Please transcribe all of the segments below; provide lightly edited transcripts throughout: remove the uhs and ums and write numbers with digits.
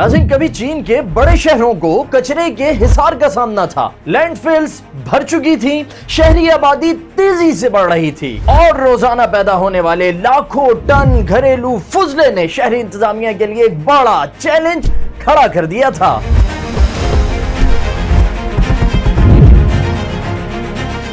नाज़रीन, कभी चीन के बड़े शहरों को कचरे के हिसार का सामना था। लैंडफिल्स भर चुकी थी, शहरी आबादी तेजी से बढ़ रही थी और रोजाना पैदा होने वाले लाखों टन घरेलू फुजले ने शहरी इंतजामिया के लिए एक बड़ा चैलेंज खड़ा कर दिया था।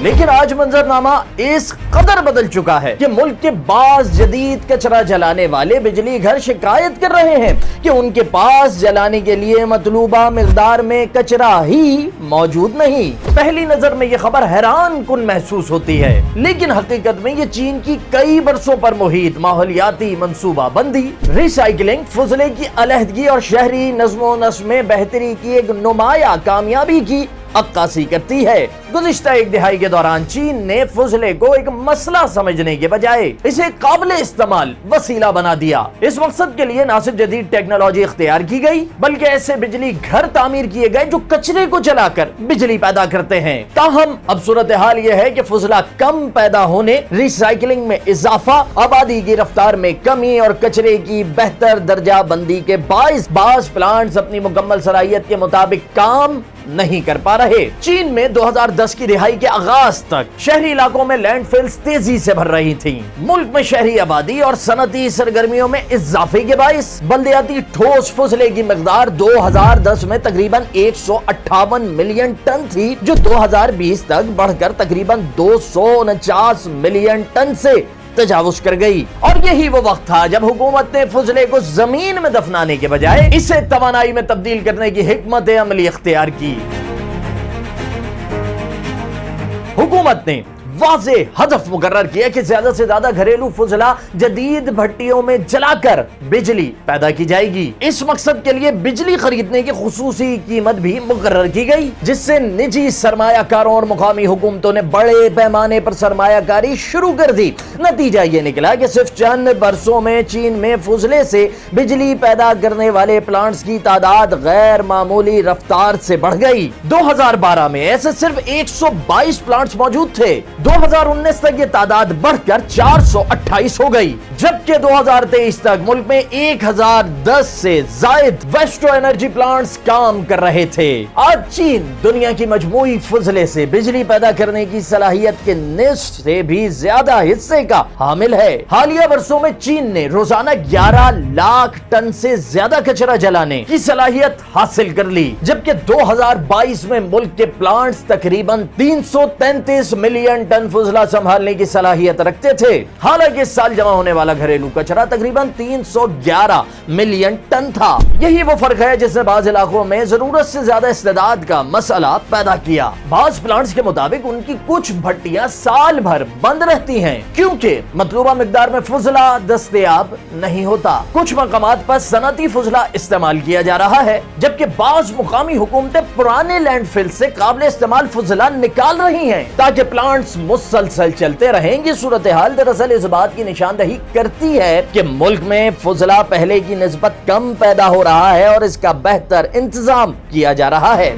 लेकिन आज मंजरनामा इस कदर बदल चुका है कि मुल्क के बाज़ जदीद कचरा जलाने वाले बिजली घर शिकायत कर रहे हैं कि उनके पास जलाने के लिए मतलूबा मिकदार में कचरा ही मौजूद नहीं। पहली नजर में यह खबर हैरान कुन महसूस होती है, लेकिन हकीकत में ये चीन की कई बरसों पर मुहित माहौलियाती मंसूबा बंदी, रिसाइकलिंग, फुजले की अलहदगी और शहरी नज़्मो नस्क में बेहतरी की एक नुमाया कामयाबी की अक्कासी करती है। गुज़िश्ता एक दिहाई के दौरान चीन ने फुजले को एक मसला समझने के बजाय इसे काबिल इस्तेमाल वसीला बना दिया। इस मकसद के लिए न सिर्फ जदीद टेक्नोलॉजी इख्तियार की गई, बल्कि ऐसे बिजली घर तामीर किए गए जो कचरे को जलाकर बिजली पैदा करते हैं। ताहम अब सूरत हाल यह है कि फुजला कम पैदा होने, रिसाइकलिंग में इजाफा, आबादी की रफ्तार में कमी और कचरे की बेहतर दर्जा बंदी के बाइस बाज़ प्लांट्स अपनी मुकम्मल सलाहियत के मुताबिक काम नहीं कर पा रहे। चीन में 2010 की रिहाई के आगाज तक शहरी इलाकों में लैंडफिल्स तेजी से भर रही थीं। मुल्क में शहरी आबादी और सनती सरगर्मियों में इजाफे के बाइस बल्दियाती ठोस फुजले की मकदार 2010 में तकरीबन 158 मिलियन टन थी, जो 2020 तक बढ़कर तकरीबन 249 मिलियन टन से तजावुज कर गई। और यही वो वक्त था जब हुकूमत ने फुजले को जमीन में दफनाने के बजाय इसे तवानाई में तब्दील करने की हिकमत अमली इख्तियार की। हुकूमत ने वाज़े हदफ मुकर्रर किया कि ज्यादा से ज्यादा घरेलू फुजला जदीद भट्टियों में जलाकर बिजली पैदा की जाएगी। इस मकसद के लिए बिजली खरीदने की खुसूसी कीमत भी मुकर्रर की गई, जिससे निजी सरमायाकारों और मुकामी हुकूमतों ने बड़े पैमाने पर सरमायाकारी शुरू कर दी। नतीजा ये निकला कि सिर्फ चंद बरसों में चीन में फुजले से बिजली पैदा करने वाले प्लांट्स की तादाद गैर मामूली रफ्तार से बढ़ गई। 2012 में ऐसे सिर्फ 122 प्लांट्स मौजूद थे। 2019 तक ये तादाद बढ़कर 428 हो गई, जबकि 2023 तक मुल्क में 1010 से जायद वेस्ट एनर्जी प्लांट्स काम कर रहे थे। आज चीन दुनिया की मजमूई फुजले से बिजली पैदा करने की सलाहियत के निस्फ से भी ज्यादा हिस्से का हामिल है। हालिया बरसों में चीन ने रोजाना 11 लाख टन से ज्यादा कचरा जलाने की सलाहियत हासिल कर ली, जबकि 2022 में मुल्क के प्लांट्स तकरीबन 333 मिलियन टन फुजला संभालने की सलाहियत रखते थे। हालांकि इस साल जमा होने वाला घरेलू कचरा तकरीबन 311 मिलियन टन था। यही वो फर्क है जिसने बाज़ इलाकों में जरूरत से ज्यादा इस्तेदाद का मसला पैदा किया। बाज़ प्लांट्स के मुताबिक उनकी कुछ भट्टियां साल भर बंद रहती हैं, क्योंकि मतलूबा मिकदार में फुजला दस्तयाब नहीं होता। कुछ मकामात पर सनती फुजला इस्तेमाल किया जा रहा है, जबकि बाज़ मुकामी हुकूमतें पुराने लैंडफिल से काबिल इस्तेमाल फुजला निकाल रही हैं ताकि प्लांट्स मुसलसल चलते रहेंगे। सूरत हाल दरअसल इस बात की निशानदही करती है कि मुल्क में फुजला पहले की निस्बत कम पैदा हो रहा है और इसका बेहतर इंतजाम किया जा रहा है।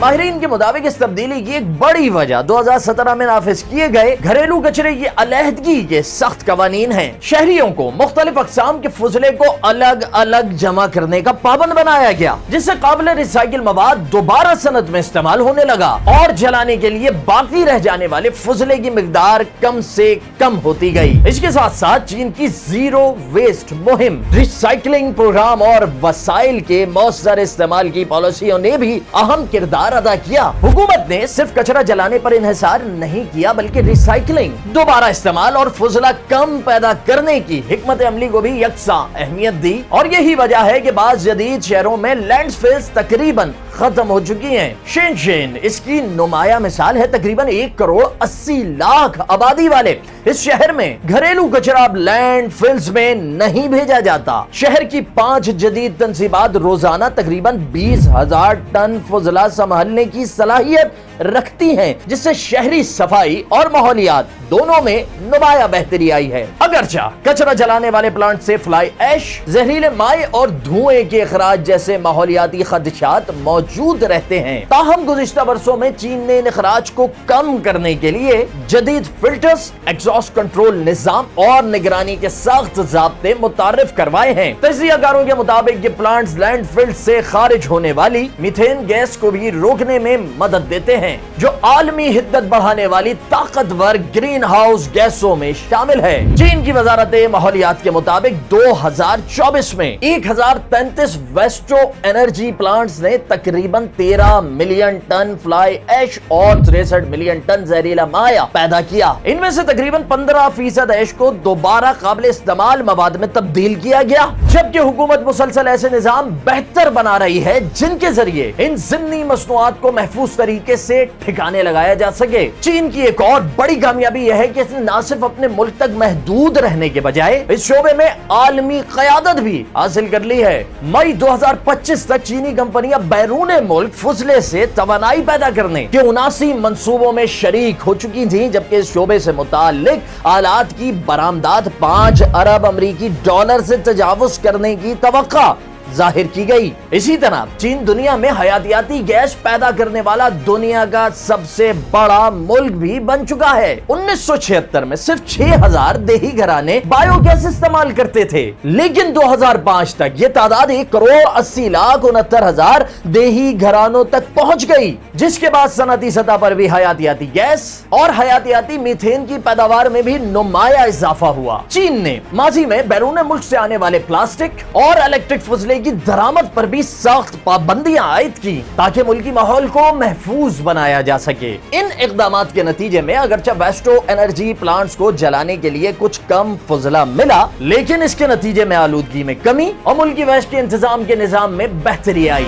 माहिरीन के मुताबिक इस तब्दीली की एक बड़ी वजह 2017 में नाफिज किए गए घरेलू कचरे की अलहदगी के सख्त कवानीन हैं। शहरियों को मुख्तलिफ अक़साम के फुजले को अलग अलग जमा करने का पाबंद बनाया गया, जिससे काबिल रिसाइकिल मवाद दोबारा सनत में इस्तेमाल होने लगा और जलाने के लिए बाकी रह जाने वाले फुजले की मिकदार कम से कम होती गई। इसके साथ साथ चीन की जीरो वेस्ट मुहिम, रिसाइकलिंग प्रोग्राम और वसाइल के मौसर इस्तेमाल की पॉलिसियों ने भी अहम किरदार अदा किया। हुकूमत ने सिर्फ कचरा जलाने पर इन्हिसार नहीं किया, बल्कि रिसाइकलिंग, दोबारा इस्तेमाल और फुजला कम पैदा करने की हिकमत अमली को भी यकसा अहमियत दी। और यही वजह है कि बाज़ जदीद शहरों में लैंडफिल्स तकरीबन खत्म हो चुकी हैं। शेनशेन इसकी नुमाया मिसाल है। तकरीबन 1 करोड़ 80 लाख आबादी वाले इस शहर में घरेलू कचरा अब लैंडफिल्स में नहीं भेजा जाता। शहर की 5 जदीद तंसीबात रोजाना तकरीबन 20,000 टन फुजला संभालने की सलाहियत रखती हैं, जिससे शहरी सफाई और माहौलियात दोनों में नुमाया बेहतरी आई है। अगरचा कचरा जलाने वाले प्लांट से फ्लाई ऐश, जहरीले माए और धुएं के अखराज जैसे माहौलियाती खदशात मौजूद रहते हैं, ताहम गुज़िश्ता बरसों में चीन ने इन अखराज को कम करने के लिए जदीद फिल्टर्स, एग्जॉस्ट कंट्रोल निजाम और निगरानी के सख्त ज़ाब्ते मुतारिफ करवाए हैं। तज्ज़ियाकारों के मुताबिक ये प्लांट्स लैंडफिल से खारिज होने वाली मीथेन गैस को भी रोकने में मदद देते हैं, जो आलमी हिद्दत बढ़ाने वाली ताकतवर ग्रीन हाउस गैसों में शामिल है। चीन की वजारत माहौलियात के मुताबिक 2024 में 1033 वेस्टो एनर्जी प्लांट्स ने तकरीबन 13 मिलियन टन फ्लाई ऐश और 63 मिलियन टन जहरीला माया पैदा किया। इनमें से तकरीबन 15% ऐश को दोबारा काबिल इस्तेमाल मवाद में तब्दील किया गया, जबकि हुकूमत मुसलसल ऐसे निजाम बेहतर बना रही है जिनके जरिए इन जिम्नी मसनूआत को महफूज तरीके से ठिकाने लगाया जा सके। चीन की एक और बड़ी कामयाबी यह है कि इसने न सिर्फ अपने मुल्क तक महदूद रहने के बजाय इस शोबे में आलमी क़यादत भी हासिल कर ली है। मई 2025 तक चीनी कंपनियां बैरून मुल्क फुजले से तवानाई पैदा करने के 79 मंसूबों में शरीक हो चुकी थी, जबकि इस शोबे से मुताल्लिक आलात की बरामदात 5 अरब अमरीकी डॉलर से तजावुज करने की तवक्का जाहिर की गई। इसी तरह चीन दुनिया में हयातियाती गैस पैदा करने वाला दुनिया का सबसे बड़ा मुल्क भी बन चुका है। 1976 में सिर्फ 6000 देही घराने बायोगैस इस्तेमाल करते थे, लेकिन 2005 तक ये तादाद 1,80,69,000 देही घरानों तक पहुंच गई, जिसके बाद सनती सतह पर भी हयातियाती गैस और हयातियाती मीथेन की पैदावार में भी नुमाया इजाफा हुआ। चीन ने माजी में बैरून मुल्क से आने वाले प्लास्टिक और इलेक्ट्रिक फुजले की दरामद पर भी सख्त पाबंदियां आयद की, ताकि मुल्की माहौल को महफूज बनाया जा सके। इन इक़दामात के नतीजे में अगरचे वेस्टो एनर्जी प्लांट्स को जलाने के लिए कुछ कम फुजला मिला, लेकिन इसके नतीजे में आलूदगी में कमी और मुल्की वेस्ट के इंतजाम के निजाम में बेहतरी आई।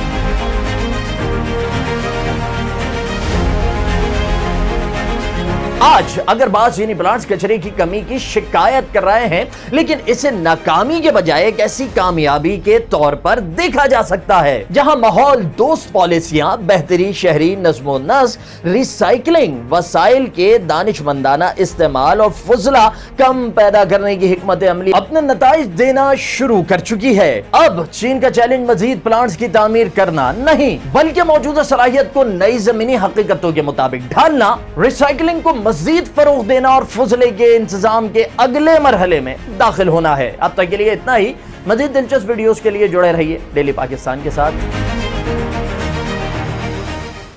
आज अगर बाज़ चीनी प्लांट्स कचरे की कमी की शिकायत कर रहे हैं, लेकिन इसे नाकामी के बजाय एक ऐसी कामयाबी के तौर पर देखा जा सकता है जहां माहौल दोस्त पॉलिसियां, बेहतरी शहरी नज़्मो नस्क, रिसाइकलिंग, वसाइल के दानिशमंदाना इस्तेमाल और फुजला कम पैदा करने की हिकमत अमली अपने नताइज देना शुरू कर चुकी है। अब चीन का चैलेंज मजीद प्लांट्स की तामीर करना नहीं, बल्कि मौजूदा सलाहियत को नई जमीनी हकीकतों के मुताबिक ढालना, रिसाइकलिंग को मजीद फरोग देना और फुजले के इंतजाम के अगले मरहले में दाखिल होना है। अब तक के लिए इतना ही। मजीद दिलचस्प वीडियोस के लिए जुड़े रहिए डेली पाकिस्तान के साथ।